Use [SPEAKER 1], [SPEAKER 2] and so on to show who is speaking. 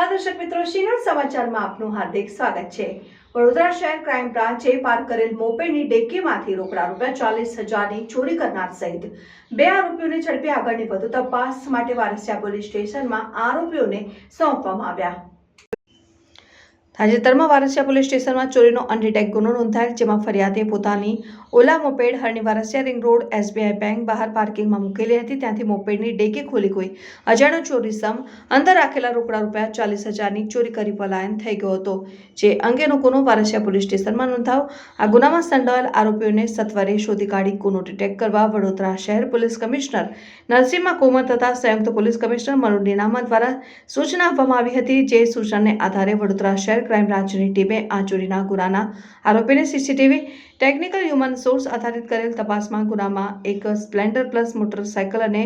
[SPEAKER 1] નમસ્કાર દર્શક મિત્રો, શ્રીનગર સમાચારમાં આપનું હાર્દિક સ્વાગત છે। વડોદરા શહેર ક્રાઇમ બ્રાન્ચે પાર્ક કરેલ મોપેડની ડેકીમાંથી રોકડા ₹40,000ની ચોરી કરનાર સહિત 2 આરોપીઓને ઝડપી આગળની વધુ તપાસ માટે વારસિયા પોલીસ સ્ટેશનમાં આરોપીઓને સોંપવામાં આવ્યા। તાજેતરમાં વારસિયા પોલીસ સ્ટેશનમાં ચોરીનો અનડિટેક્ટ ગુનો નોંધાયેલ, જેમાં ફરિયાદે પોતાની Ola moped Harni Warasiya ring road SBI bank બહાર પાર્કિંગમાં મૂકેલી હતી। ત્યાંથી મોપેડની ડેકી ખોલી કોઈ અજાણ્યો ચોરીસમ અંદર રાખેલા રોકડા ₹40,000ની ચોરી કરી પલાયન થઈ ગયો હતો, જે અંગેનો ગુનો વારસિયા પોલીસ સ્ટેશનમાં નોંધાયો। આ ગુનામાં સંડોવાયેલ આરોપીઓને સત્વરે શોધી કાઢી ગુનો ડિટેક્ટ કરવા વડોદરા શહેર પોલીસ કમિશનર નરસિમ્હા કોમર તથા સંયુક્ત પોલીસ કમિશનર મનોજ નીનામા દ્વારા સૂચના આપવામાં આવી હતી। જે સૂચનાને આધારે વડોદરા શહેર ક્રાઇમ બ્રાન્ચની ટીમે આ ચોરીના ગુનાના આરોપીને સીસીટીવી ટેકનિકલ હ્યુમન સોર્સ આધારિત કરેલ તપાસમાં ગુનામાં એક સ્પ્લેન્ડર પ્લસ મોટરસાયકલ અને